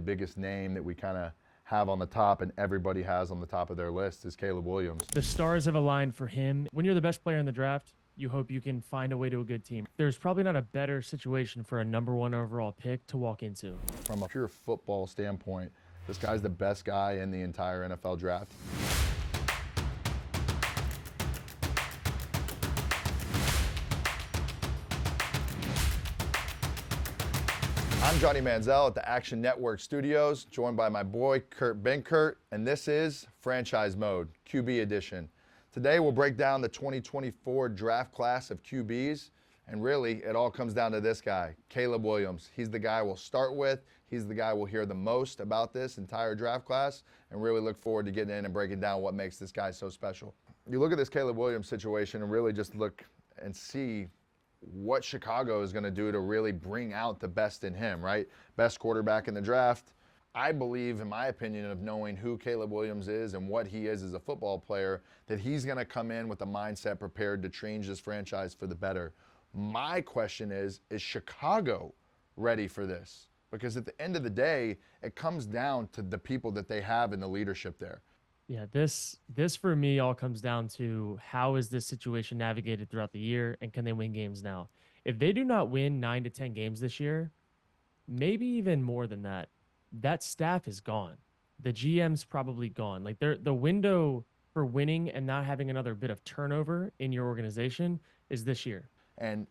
biggest name that we kind of have on the top and everybody has on the top of their list is Caleb Williams. The stars have aligned for him. When you're the best player in the draft, you hope you can find a way to a good team. There's probably not a better situation for a #1 overall pick to walk into. From a pure football standpoint, this guy's the best guy in the entire NFL draft. I'm Johnny Manziel at the Action Network Studios, joined by my boy Kurt Benkert, and this is Franchise Mode, QB Edition. Today we'll break down the 2024 draft class of QBs, and really it all comes down to this guy, Caleb Williams. He's the guy we'll start with. He's the guy we'll hear the most about this entire draft class, and really look forward to getting in and breaking down what makes this guy so special. You look at this Caleb Williams situation and really just look and see what Chicago is going to do to really bring out the best in him, right? Best quarterback in the draft. I believe, in my opinion, of knowing who Caleb Williams is and what he is as a football player, that he's going to come in with a mindset prepared to change this franchise for the better. My question is Chicago ready for this? Because at the end of the day, it comes down to the people that they have in the leadership there. Yeah, this for me all comes down to how is this situation navigated throughout the year, and can they win games now? If they do not win 9 to 10 games this year, maybe even more than that, that staff is gone. The GM's probably gone. Like the window for winning and not having another bit of turnover in your organization is this year. And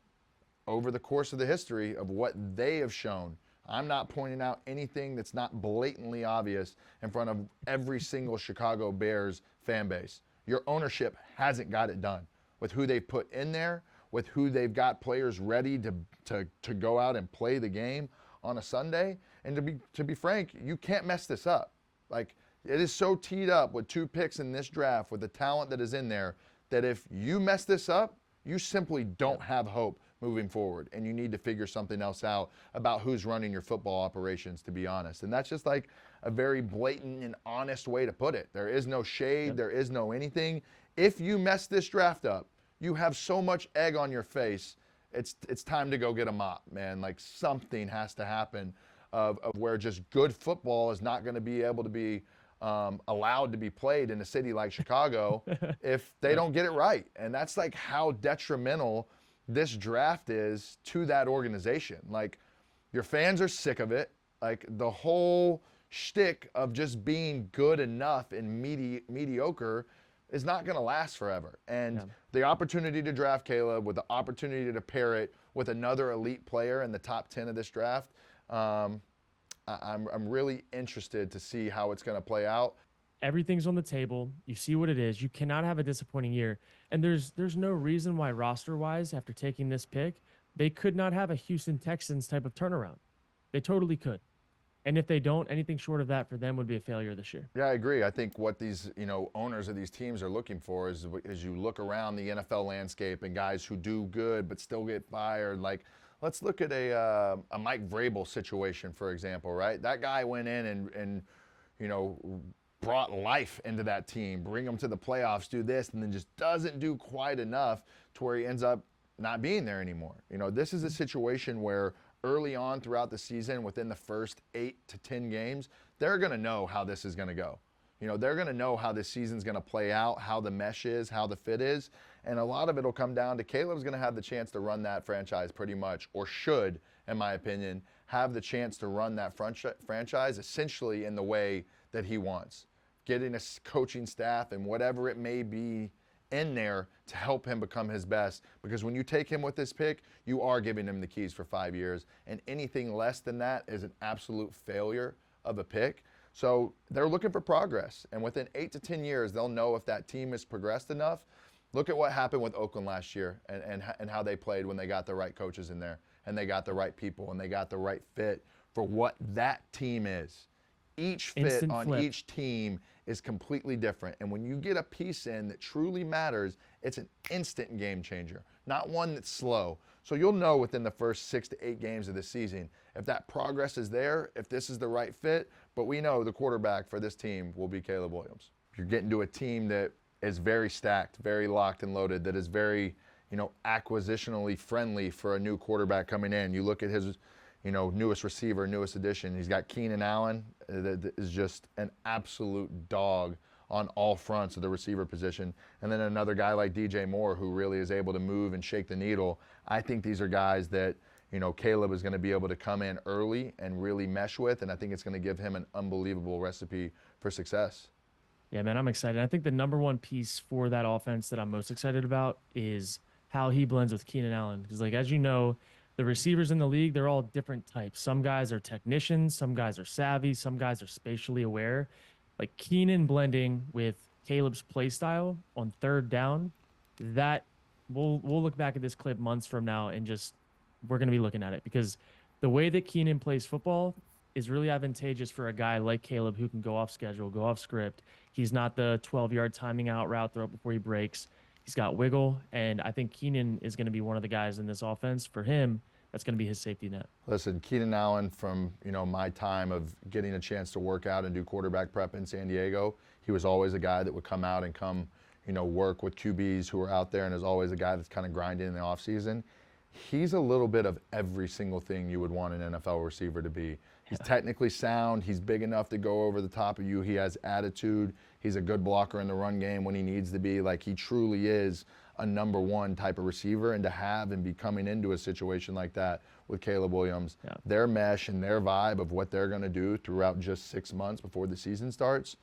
over the course of the history of what they have shown, I'm not pointing out anything that's not blatantly obvious in front of every single Chicago Bears fan base. Your ownership hasn't got it done with who they've put in there, with who they've got players ready to go out and play the game on a Sunday. And to be frank, you can't mess this up. Like, it is so teed up with 2 picks in this draft with the talent that is in there that if you mess this up, you simply don't have hope moving forward, and you need to figure something else out about who's running your football operations, to be honest. And that's just like a very blatant and honest way to put it. There is no shade, there is no anything. If you mess this draft up, you have so much egg on your face, it's time to go get a mop, man. Like, something has to happen of where just good football is not going to be able to be allowed to be played in a city like Chicago if they don't get it right. And that's like how detrimental this draft is to that organization. Like, your fans are sick of it. Like, the whole shtick of just being good enough and mediocre is not going to last forever. And the opportunity to draft Caleb, with the opportunity to pair it with another elite player in the top 10 of this draft, I'm really interested to see how it's going to play out. Everything's on the table. You see what it is. You cannot have a disappointing year. And there's no reason why roster-wise, after taking this pick, they could not have a Houston Texans type of turnaround. They totally could. And if they don't, anything short of that for them would be a failure this year. Yeah, I agree. I think what these, owners of these teams are looking for is, as you look around the NFL landscape and guys who do good but still get fired, like, let's look at a Mike Vrabel situation, for example, right? That guy went in and brought life into that team, bring them to the playoffs, do this, and then just doesn't do quite enough to where he ends up not being there anymore. This is a situation where early on throughout the season, within the first 8 to 10 games, they're going to know how this is going to go. They're going to know how this season's going to play out, how the mesh is, how the fit is. And a lot of it will come down to Caleb's going to have the chance to run that franchise pretty much, or should, in my opinion, have the chance to run that franchise essentially in the way that he wants. Getting a coaching staff and whatever it may be in there to help him become his best. Because when you take him with this pick, you are giving him the keys for 5 years. And anything less than that is an absolute failure of a pick. So they're looking for progress. And within 8 to 10 years, they'll know if that team has progressed enough. Look at what happened with Oakland last year and how they played when they got the right coaches in there, and they got the right people, and they got the right fit for what that team is. Each fit on each team is completely different. And when you get a piece in that truly matters, it's an instant game changer, not one that's slow. So you'll know within the first 6 to 8 games of the season if that progress is there, if this is the right fit. But we know the quarterback for this team will be Caleb Williams. You're getting to a team that is very stacked, very locked and loaded, that is very, acquisitionally friendly for a new quarterback coming in. You look at his newest receiver, newest addition. He's got Keenan Allen, that is just an absolute dog on all fronts of the receiver position. And then another guy like DJ Moore, who really is able to move and shake the needle. I think these are guys that, Caleb is going to be able to come in early and really mesh with, and I think it's going to give him an unbelievable recipe for success. Yeah, man, I'm excited. I think the number one piece for that offense that I'm most excited about is how he blends with Keenan Allen. Because, like, as you know, the receivers in the league, they're all different types. Some guys are technicians, some guys are savvy, some guys are spatially aware. Like Keenan blending with Caleb's play style on third down, that we'll look back at this clip months from now and just we're going to be looking at it because the way that Keenan plays football is really advantageous for a guy like Caleb who can go off schedule, go off script. He's not the 12-yard timing out route throw before he breaks. He's got wiggle, and I think Keenan is going to be one of the guys in this offense. For him, that's going to be his safety net. Listen, Keenan Allen, from my time of getting a chance to work out and do quarterback prep in San Diego, he was always a guy that would come out and work with QBs who are out there, and is always a guy that's kind of grinding in the offseason. He's a little bit of every single thing you would want an NFL receiver to be. He's technically sound. He's big enough to go over the top of you. He has attitude. He's a good blocker in the run game when he needs to be. Like, he truly is a number one type of receiver. And to have and be coming into a situation like that with Caleb Williams, their mesh and their vibe of what they're going to do throughout just 6 months before the season starts,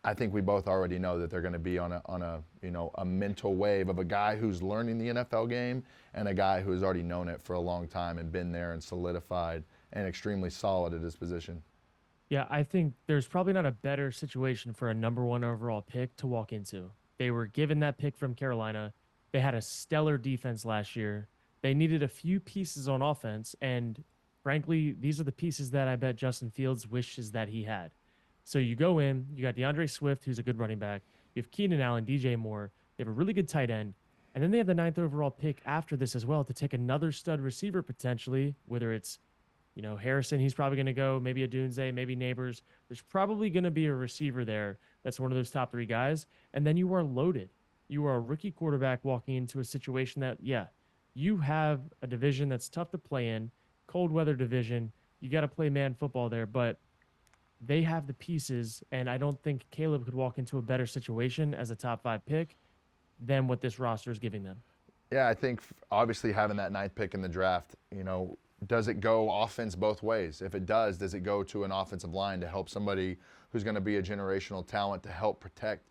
I think we both already know that they're going to be on a mental wave of a guy who's learning the NFL game and a guy who has already known it for a long time and been there and solidified and extremely solid at his position. Yeah, I think there's probably not a better situation for a number one overall pick to walk into. They were given that pick from Carolina. They had a stellar defense last year. They needed a few pieces on offense, and frankly, these are the pieces that I bet Justin Fields wishes that he had. So you go in, you got DeAndre Swift, who's a good running back. You have Keenan Allen, DJ Moore. They have a really good tight end. And then they have the 9th overall pick after this as well to take another stud receiver potentially, whether it's, Harrison, he's probably going to go, maybe a Dunze, maybe Neighbors. There's probably going to be a receiver there that's one of those top 3 guys. And then you are loaded. You are a rookie quarterback walking into a situation that, you have a division that's tough to play in, cold weather division. You got to play man football there, but they have the pieces, and I don't think Caleb could walk into a better situation as a top 5 pick than what this roster is giving them. Yeah, I think obviously having that 9th pick in the draft, does it go offense both ways? If it does it go to an offensive line to help somebody who's going to be a generational talent to help protect,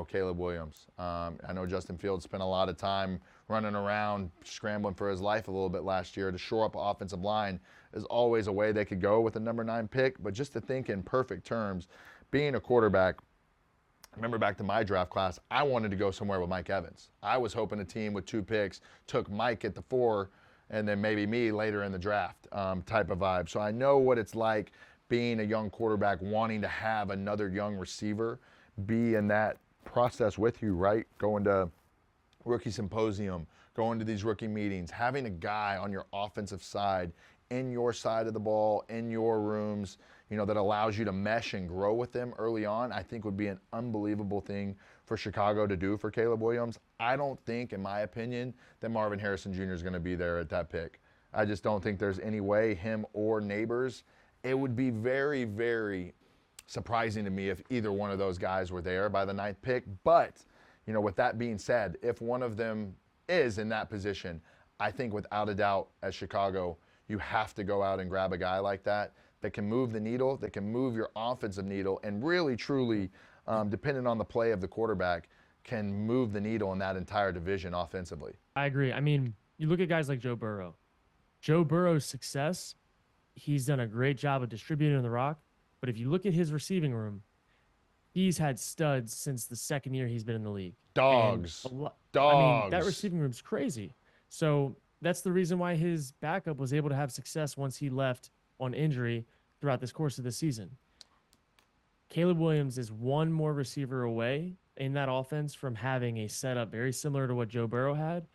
Caleb Williams? I know Justin Fields spent a lot of time running around, scrambling for his life a little bit last year. To shore up an offensive line is always a way they could go with a number 9 pick. But just to think in perfect terms, being a quarterback, remember back to my draft class, I wanted to go somewhere with Mike Evans. I was hoping a team with 2 picks took Mike at the 4 and then maybe me later in the draft type of vibe. So I know what it's like being a young quarterback, wanting to have another young receiver be in that process with you, right? Going to rookie symposium, going to these rookie meetings, having a guy on your offensive side, in your side of the ball, in your rooms, that allows you to mesh and grow with them early on, I think would be an unbelievable thing for Chicago to do for Caleb Williams. I don't think, in my opinion, that Marvin Harrison Jr. is going to be there at that pick. I just don't think there's any way, him or Neighbors. It would be very, very surprising to me if either one of those guys were there by the 9th pick. But, with that being said, if one of them is in that position, I think without a doubt, as Chicago, you have to go out and grab a guy like that can move the needle, that can move your offensive needle, and really, truly, depending on the play of the quarterback, can move the needle in that entire division offensively. I agree. I mean, you look at guys like Joe Burrow. Joe Burrow's success, he's done a great job of distributing the rock. But if you look at his receiving room, he's had studs since the 2nd year he's been in the league. Dogs. I mean, that receiving room's crazy. So that's the reason why his backup was able to have success once he left on injury throughout this course of the season. Caleb Williams is one more receiver away in that offense from having a setup very similar to what Joe Burrow had.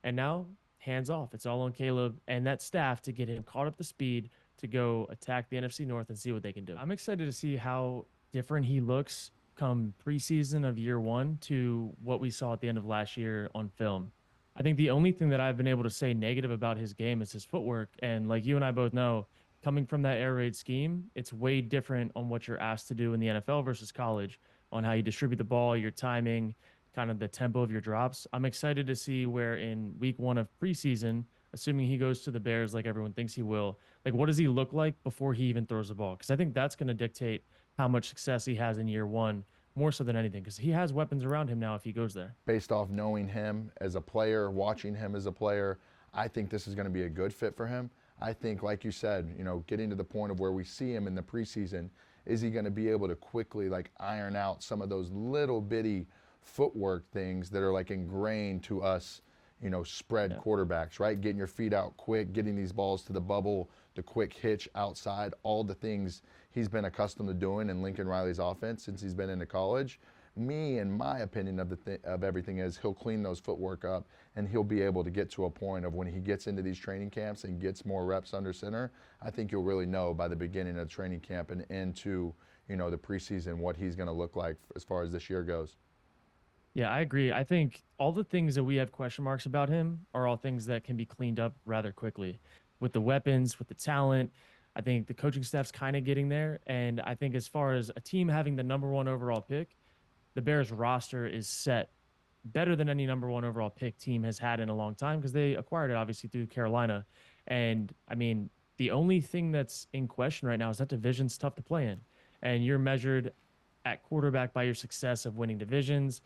And now, hands off. It's all on Caleb and that staff to get him caught up to speed to go attack the NFC North and see what they can do. I'm excited to see how different he looks come preseason of year 1 to what we saw at the end of last year on film. I think the only thing that I've been able to say negative about his game is his footwork. And like you and I both know, coming from that air raid scheme, it's way different on what you're asked to do in the NFL versus college, on how you distribute the ball, your timing, kind of the tempo of your drops. I'm excited to see where in week 1 of preseason, assuming he goes to the Bears like everyone thinks he will, like what does he look like before he even throws the ball? Because I think that's going to dictate how much success he has in year 1, more so than anything, because he has weapons around him now if he goes there. Based off knowing him as a player, watching him as a player, I think this is going to be a good fit for him. I think, like you said, getting to the point of where we see him in the preseason, is he going to be able to quickly like iron out some of those little bitty footwork things that are like ingrained to us, spread quarterbacks, right? Getting your feet out quick, getting these balls to the bubble, the quick hitch outside, all the things he's been accustomed to doing in Lincoln Riley's offense since he's been into college. Me and my opinion of everything is he'll clean those footwork up, and he'll be able to get to a point of when he gets into these training camps and gets more reps under center. I think you'll really know by the beginning of training camp and into the preseason what he's going to look like as far as this year goes. Yeah, I agree. I think all the things that we have question marks about him are all things that can be cleaned up rather quickly with the weapons, with the talent. I think the coaching staff's kind of getting there. And I think as far as a team having the number 1 overall pick, the Bears roster is set better than any number 1 overall pick team has had in a long time because they acquired it obviously through Carolina. And I mean, the only thing that's in question right now is that division's tough to play in. And you're measured at quarterback by your success of winning divisions,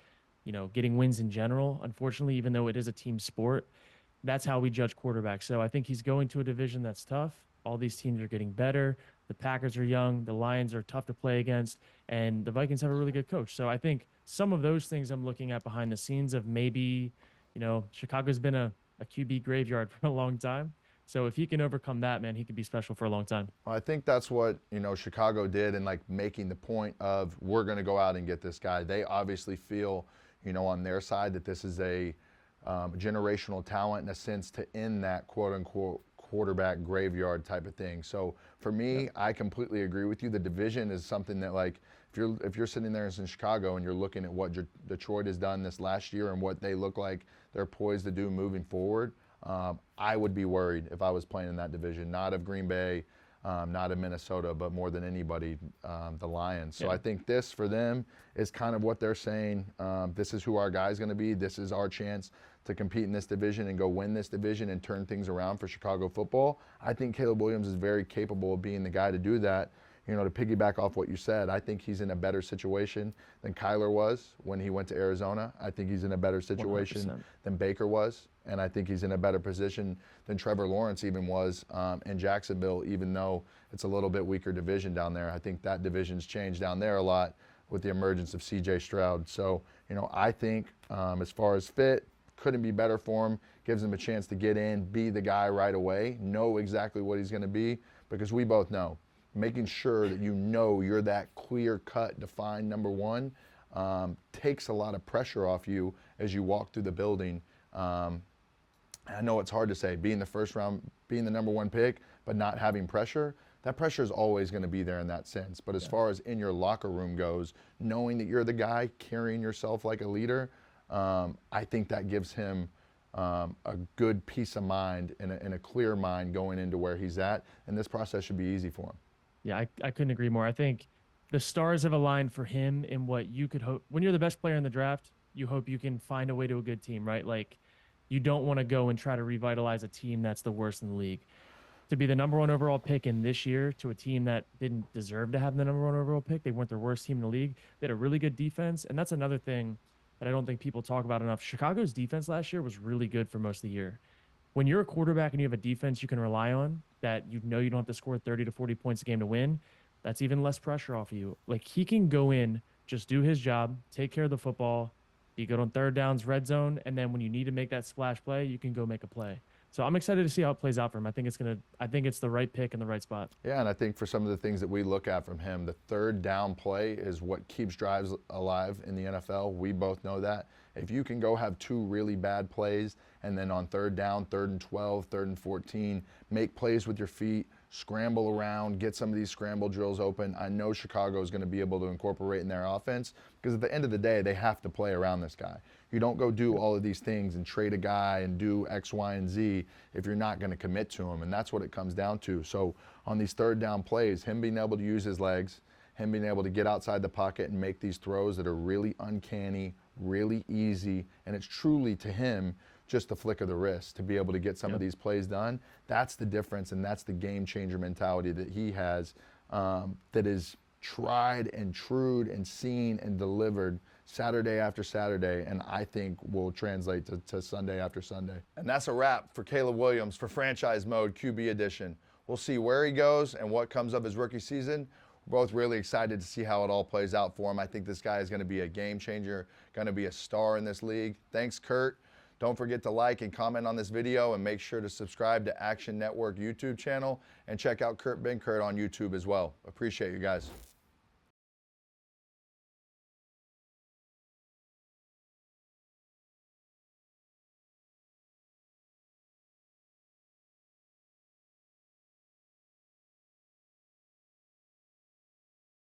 getting wins in general. Unfortunately, even though it is a team sport, that's how we judge quarterbacks. So I think he's going to a division that's tough. All these teams are getting better. The Packers are young. The Lions are tough to play against. And the Vikings have a really good coach. So I think some of those things I'm looking at behind the scenes of maybe, Chicago's been a QB graveyard for a long time. So if he can overcome that, man, he could be special for a long time. Well, I think that's what Chicago did in like making the point of we're going to go out and get this guy. They obviously feel on their side that this is a generational talent in a sense to end that quote unquote quarterback graveyard type of thing. So for me, I completely agree with you. The division is something that like if you're sitting there in Chicago and you're looking at what Detroit has done this last year and what they look like they're poised to do moving forward, I would be worried if I was playing in that division, not of Green Bay, not of Minnesota, but more than anybody, the Lions. So I think this for them is kind of what they're saying. This is who our guy's going to be. This is our chance to compete in this division and go win this division and turn things around for Chicago football. I think Caleb Williams is very capable of being the guy to do that. To piggyback off what you said, I think he's in a better situation than Kyler was when he went to Arizona. I think he's in a better situation 100%. than Baker was. And I think he's in a better position than Trevor Lawrence even was in Jacksonville, even though it's a little bit weaker division down there. I think that division's changed down there a lot with the emergence of C.J. Stroud. So, I think as far as fit, couldn't be better for him. Gives him a chance to get in, be the guy right away, know exactly what he's going to be, because we both know. Making sure that you're that clear-cut, defined number 1 takes a lot of pressure off you as you walk through the building. I know it's hard to say, being the first round, being the number 1 pick, but not having pressure, that pressure is always going to be there in that sense. But as far as in your locker room goes, knowing that you're the guy, carrying yourself like a leader, I think that gives him a good peace of mind and a clear mind going into where he's at. And this process should be easy for him. Yeah, I couldn't agree more. I think the stars have aligned for him in what you could hope. When you're the best player in the draft, you hope you can find a way to a good team, right? Like, you don't want to go and try to revitalize a team that's the worst in the league. To be the number 1 overall pick in this year to a team that didn't deserve to have the number 1 overall pick, they weren't the worst team in the league. They had a really good defense, and that's another thing that I don't think people talk about enough. Chicago's defense last year was really good for most of the year. When you're a quarterback and you have a defense you can rely on, that you don't have to score 30 to 40 points a game to win, that's even less pressure off of you. Like, he can go in, just do his job, take care of the football, be good on third downs, red zone, and then when you need to make that splash play, you can go make a play. So I'm excited to see how it plays out for him. I think it's the right pick in the right spot. Yeah, and I think for some of the things that we look at from him, the third down play is what keeps drives alive in the NFL. We both know that. If you can go have 2 really bad plays and then on third down, 3rd and 12, 3rd and 14, make plays with your feet, scramble around, get some of these scramble drills open. I know Chicago is going to be able to incorporate in their offense because at the end of the day, they have to play around this guy. You don't go do all of these things and trade a guy and do X, Y, and Z if you're not going to commit to him, and that's what it comes down to. So on these third down plays, him being able to use his legs, him being able to get outside the pocket and make these throws that are really uncanny, really easy, and it's truly to him just a flick of the wrist to be able to get some of these plays done. That's the difference, and that's the game changer mentality that he has, that is tried and true and seen and delivered Saturday after Saturday, and I think will translate to Sunday after Sunday. And that's a wrap for Caleb Williams for Franchise Mode QB Edition. We'll see where he goes and what comes of his rookie season. We're both really excited to see how it all plays out for him. I think this guy is going to be a game changer, going to be a star in this league. Thanks, Kurt. Don't forget to like and comment on this video, and make sure to subscribe to Action Network YouTube channel and check out Kurt Benkert on YouTube as well. Appreciate you guys.